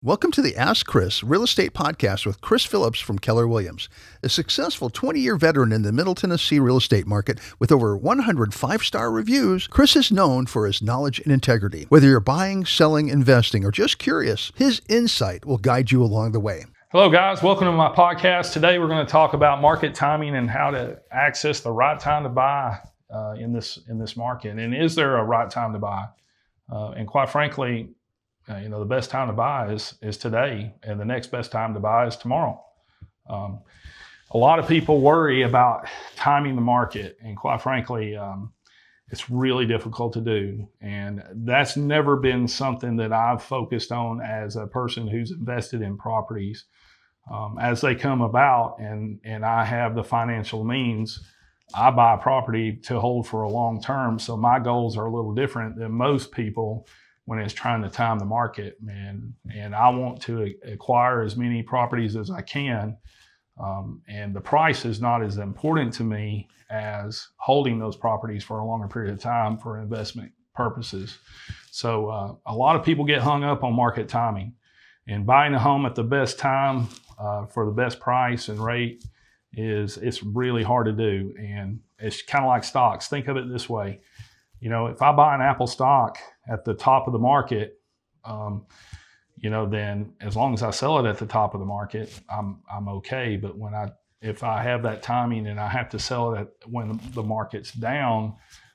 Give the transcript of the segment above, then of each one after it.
Welcome to the Ask Chris Real Estate Podcast with Chris Phillips from Keller Williams, a successful 20-year veteran in the Middle Tennessee real estate market with over 100 five-star reviews. Chris is known for his knowledge and integrity. Whether you're buying, selling, investing, or just curious, his insight will guide you along the way. Hello guys, welcome to my podcast. Today we're going to talk about market timing and how to access the right time to buy in this market. And is there a right time to buy? And quite frankly, the best time to buy is today, and the next best time to buy is tomorrow. A lot of people worry about timing the market, and quite frankly, it's really difficult to do. And that's never been something that I've focused on as a person who's invested in properties. As they come about and I have the financial means, I buy a property to hold for a long term. So my goals are a little different than most people when it's trying to time the market, man. And I want to acquire as many properties as I can. And the price is not as important to me as holding those properties for a longer period of time for investment purposes. So a lot of people get hung up on market timing, and buying a home at the best time for the best price and rate it's really hard to do. And it's kind of like stocks. Think of it this way. If I buy an Apple stock at the top of the market, then as long as I sell it at the top of the market, I'm okay. But if I have that timing and I have to sell it when the market's down,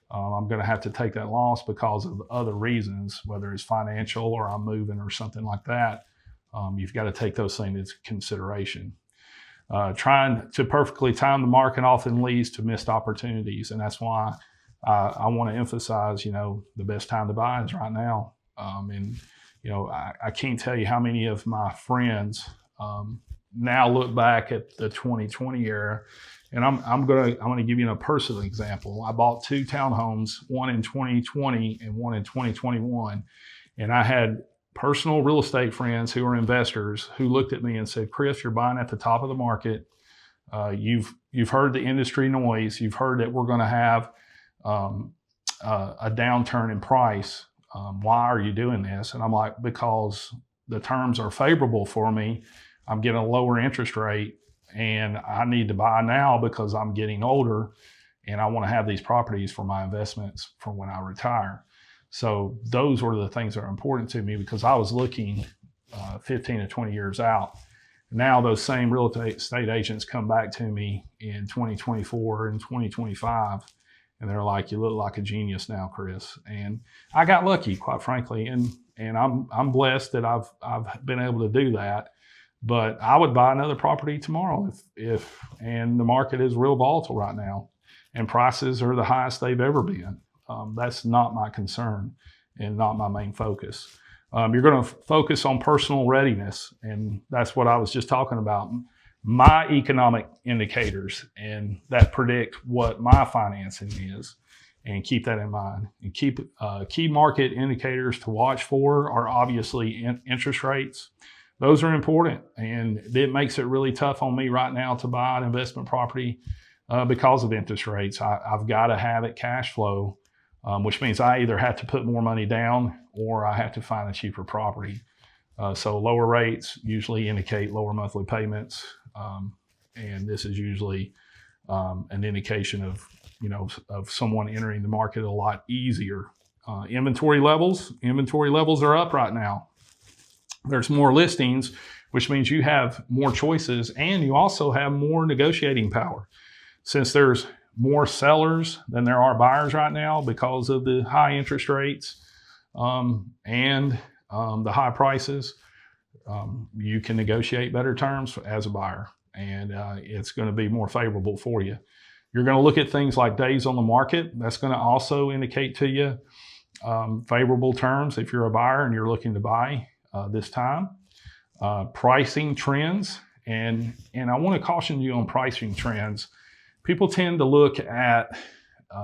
I'm going to have to take that loss because of other reasons, whether it's financial or I'm moving or something like that. You've got to take those things into consideration. Trying to perfectly time the market often leads to missed opportunities, and that's why I want to emphasize, the best time to buy is right now. I can't tell you how many of my friends now look back at the 2020 era, and I'm gonna give you a personal example. I bought two townhomes, one in 2020 and one in 2021, and I had personal real estate friends who are investors who looked at me and said, "Chris, you're buying at the top of the market. You've heard the industry noise. You've heard that we're going to have a downturn in price. Why are you doing this?" And I'm like, because the terms are favorable for me. I'm getting a lower interest rate, and I need to buy now because I'm getting older, and I want to have these properties for my investments for when I retire. So those were the things that are important to me because I was looking 15 to 20 years out. Now those same real estate agents come back to me in 2024 and 2025. And they're like, "You look like a genius now, Chris." And I got lucky, quite frankly, and I'm blessed that I've been able to do that. But I would buy another property tomorrow and the market is real volatile right now, and prices are the highest they've ever been. That's not my concern and not my main focus. You're going to focus on personal readiness, and that's what I was just talking about. My economic indicators and that predict what my financing is, and keep that in mind. And keep key market indicators to watch for are obviously interest rates. Those are important, and it makes it really tough on me right now to buy an investment property because of interest rates. I've got to have it cash flow, which means I either have to put more money down or I have to find a cheaper property. So lower rates usually indicate lower monthly payments. And this is usually an indication of someone entering the market a lot easier. Inventory levels are up right now. There's more listings, which means you have more choices, and you also have more negotiating power. Since there's more sellers than there are buyers right now because of the high interest rates and the high prices, you can negotiate better terms as a buyer, and it's going to be more favorable for you. You're going to look at things like days on the market. That's going to also indicate to you favorable terms if you're a buyer and you're looking to buy this time. Pricing trends, and I want to caution you on pricing trends. People tend to look at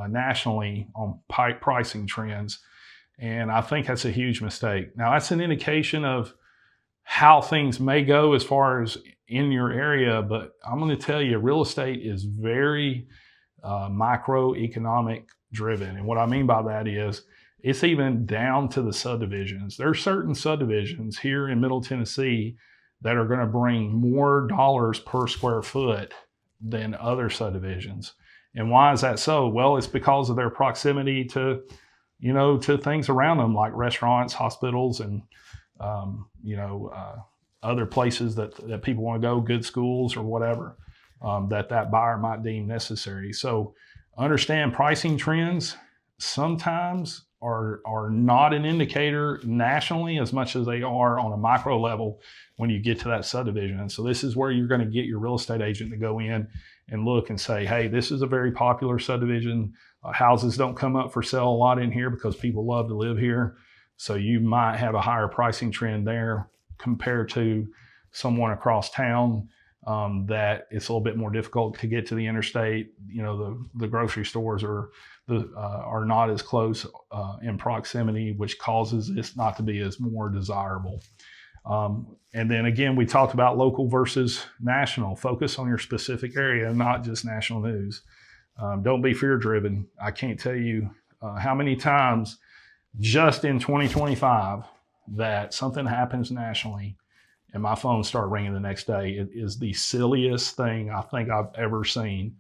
nationally on pricing trends, and I think that's a huge mistake. Now, that's an indication of how things may go as far as in your area, but I'm going to tell you, real estate is very microeconomic driven. And what I mean by that is It's even down to the subdivisions. There are certain subdivisions here in Middle Tennessee that are going to bring more dollars per square foot than other subdivisions. And why is that so? Well, it's because of their proximity to, to things around them like restaurants, hospitals, and, other places that people want to go, good schools or whatever, that buyer might deem necessary. So understand pricing trends sometimes are not an indicator nationally as much as they are on a micro level when you get to that subdivision. And so this is where you're going to get your real estate agent to go in and look and say, hey, this is a very popular subdivision. Houses don't come up for sale a lot in here because people love to live here. So you might have a higher pricing trend there compared to someone across town that it's a little bit more difficult to get to the interstate. The grocery stores are not as close in proximity, which causes this not to be as more desirable. And then again, we talked about local versus national. Focus on your specific area, not just national news. Don't be fear driven. I can't tell you how many times just in 2025 that something happens nationally and my phone started ringing the next day. It is the silliest thing I think I've ever seen.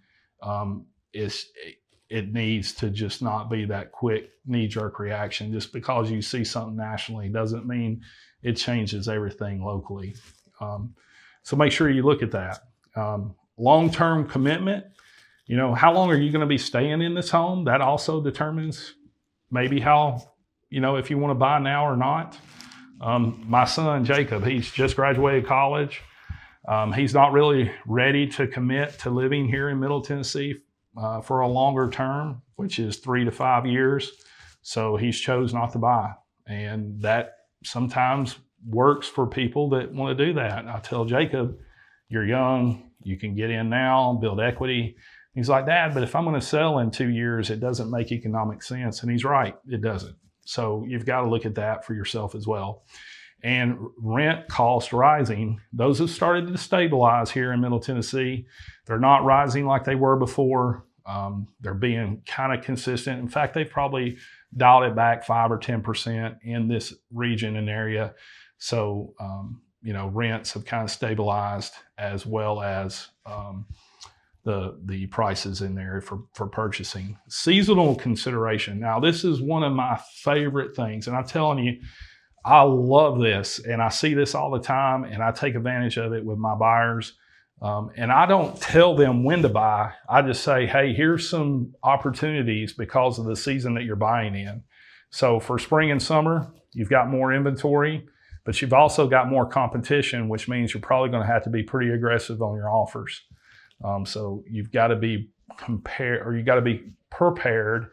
It needs to just not be that quick knee-jerk reaction. Just because you see something nationally doesn't mean it changes everything locally. So make sure you look at that. Long-term commitment, how long are you going to be staying in this home? That also determines maybe how, if you want to buy now or not. My son, Jacob, he's just graduated college. He's not really ready to commit to living here in Middle Tennessee for a longer term, which is 3 to 5 years. So he's chose not to buy. And that sometimes works for people that want to do that. I tell Jacob, you're young, you can get in now, build equity. He's like, Dad, but if I'm going to sell in 2 years, it doesn't make economic sense. And he's right, it doesn't. So you've got to look at that for yourself as well. And rent cost rising, those have started to stabilize here in Middle Tennessee. They're not rising like they were before. They're being kind of consistent. In fact, they've probably dialed it back 5 or 10% in this region and area. So, rents have kind of stabilized as well as the prices in there for purchasing. Seasonal consideration. Now, this is one of my favorite things. And I'm telling you, I love this. And I see this all the time. And I take advantage of it with my buyers. And I don't tell them when to buy. I just say, hey, here's some opportunities because of the season that you're buying in. So for spring and summer, you've got more inventory, but you've also got more competition, which means you're probably going to have to be pretty aggressive on your offers. So you've got to be prepared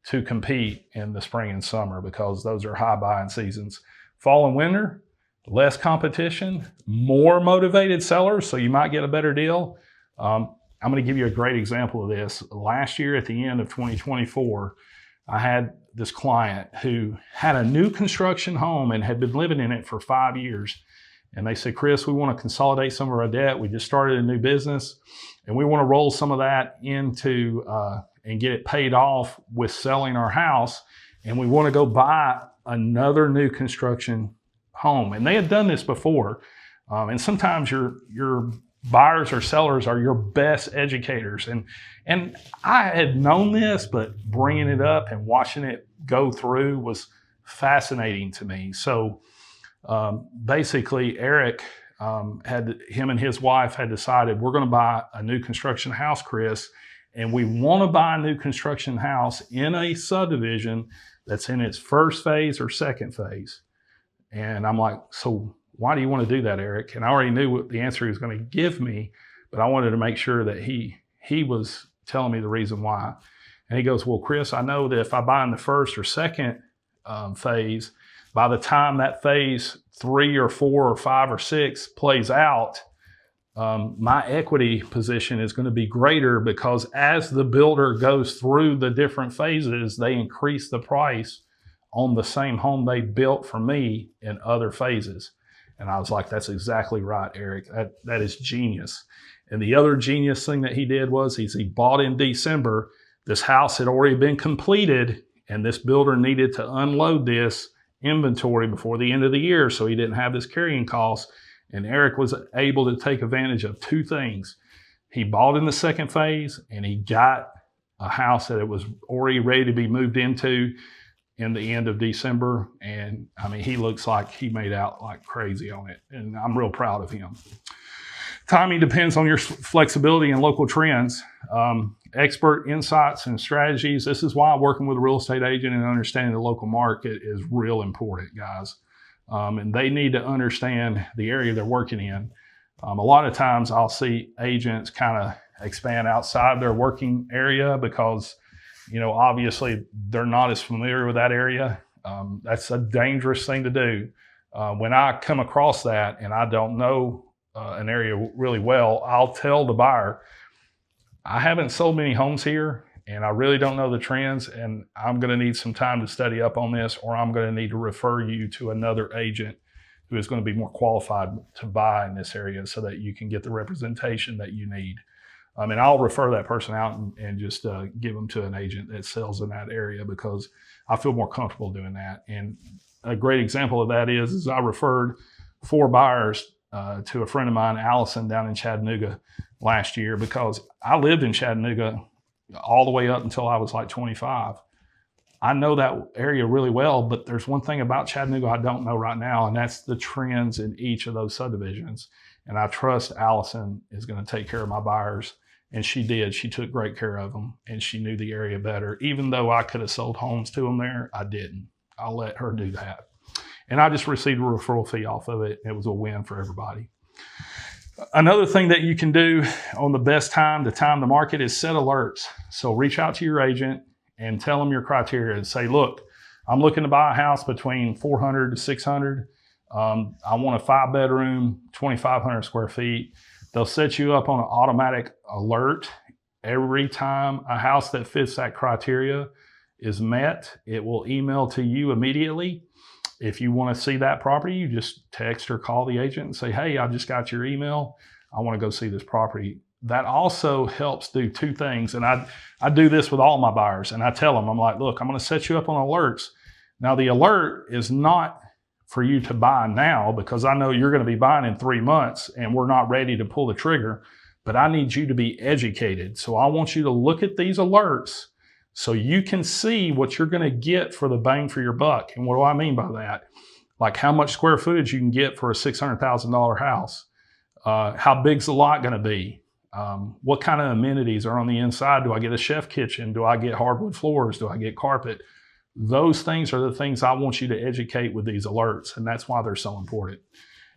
to compete in the spring and summer because those are high buying seasons. Fall and winter, less competition, more motivated sellers, so you might get a better deal. I'm going to give you a great example of this. Last year at the end of 2024, I had this client who had a new construction home and had been living in it for 5 years. And they said, Chris, we want to consolidate some of our debt. We just started a new business and we want to roll some of that into and get it paid off with selling our house. And we want to go buy another new construction home. And they had done this before. And sometimes your buyers or sellers are your best educators. And I had known this, but bringing it up and watching it go through was fascinating to me. So basically, Eric him and his wife had decided we're going to buy a new construction house, Chris, and we want to buy a new construction house in a subdivision that's in its first phase or second phase. And I'm like, so why do you want to do that, Eric? And I already knew what the answer he was going to give me, but I wanted to make sure that he was telling me the reason why. And he goes, well, Chris, I know that if I buy in the first or second phase, by the time that phase 3 or 4 or 5 or 6 plays out, my equity position is going to be greater because as the builder goes through the different phases, they increase the price on the same home they built for me in other phases. And I was like, that's exactly right, Eric. That is genius. And the other genius thing that he did was he bought in December. This house had already been completed and this builder needed to unload this inventory before the end of the year so he didn't have this carrying cost. And Eric was able to take advantage of two things. He bought in the second phase, and he got a house that it was already ready to be moved into in the end of December. And I mean, he looks like he made out like crazy on it, and I'm real proud of him. Timing depends on your flexibility and local trends, expert insights and strategies. This is why working with a real estate agent and understanding the local market is real important, guys. And they need to understand the area they're working in. A lot of times I'll see agents kind of expand outside their working area because, obviously they're not as familiar with that area. That's a dangerous thing to do. When I come across that and I don't know an area really well, I'll tell the buyer, I haven't sold many homes here and I really don't know the trends, and I'm going to need some time to study up on this, or I'm going to need to refer you to another agent who is going to be more qualified to buy in this area so that you can get the representation that you need. And I'll refer that person out and just give them to an agent that sells in that area because I feel more comfortable doing that. And a great example of that is I referred 4 buyers to a friend of mine, Allison, down in Chattanooga last year, because I lived in Chattanooga all the way up until I was like 25. I know that area really well, but there's one thing about Chattanooga I don't know right now, and that's the trends in each of those subdivisions. And I trust Allison is going to take care of my buyers, and she did. She took great care of them, and she knew the area better. Even though I could have sold homes to them there, I didn't. I'll let her do that. And I just received a referral fee off of it. It was a win for everybody. Another thing that you can do on the best time to time the market is set alerts. So reach out to your agent and tell them your criteria and say, look, I'm looking to buy a house between 400 to 600. I want a 5-bedroom, 2,500 square feet. They'll set you up on an automatic alert every time a house that fits that criteria is met. It will email to you immediately. If you want to see that property, you just text or call the agent and say, hey, I just got your email. I want to go see this property. That also helps do 2 things. And I do this with all my buyers. And I tell them, I'm like, look, I'm going to set you up on alerts. Now, the alert is not for you to buy now because I know you're going to be buying in 3 months and we're not ready to pull the trigger. But I need you to be educated. So I want you to look at these alerts so you can see what you're going to get for the bang for your buck. And what do I mean by that? Like how much square footage you can get for a $600,000 house. How big's the lot going to be? What kind of amenities are on the inside? Do I get a chef kitchen? Do I get hardwood floors? Do I get carpet? Those things are the things I want you to educate with these alerts. And that's why they're so important.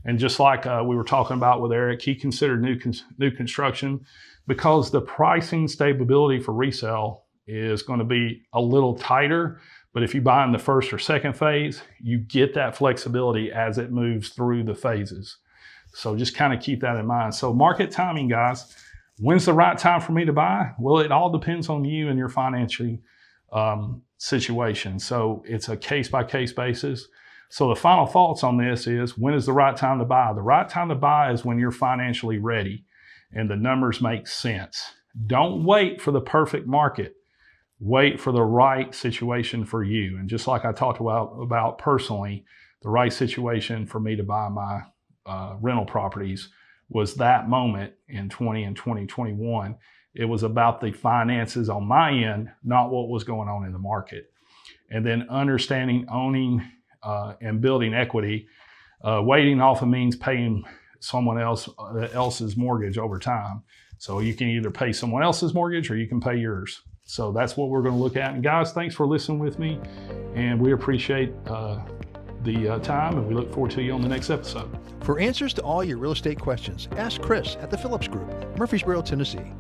And just like we were talking about with Eric, he considered new construction because the pricing stability for resale is going to be a little tighter. But if you buy in the first or second phase, you get that flexibility as it moves through the phases. So just kind of keep that in mind. So market timing, guys. When's the right time for me to buy? Well, it all depends on you and your financial situation. So it's a case-by-case basis. So the final thoughts on this is, when is the right time to buy? The right time to buy is when you're financially ready and the numbers make sense. Don't wait for the perfect market. Wait for the right situation for you. And just like I talked about personally, the right situation for me to buy my rental properties was that moment in 20 and 2021. It was about the finances on my end, not what was going on in the market. And then understanding, owning, and building equity. Waiting often means paying someone else's mortgage over time. So you can either pay someone else's mortgage or you can pay yours. So that's what we're going to look at. And guys, thanks for listening with me. And we appreciate the time, and we look forward to you on the next episode. For answers to all your real estate questions, ask Chris at the Phillips Group, Murfreesboro, Tennessee.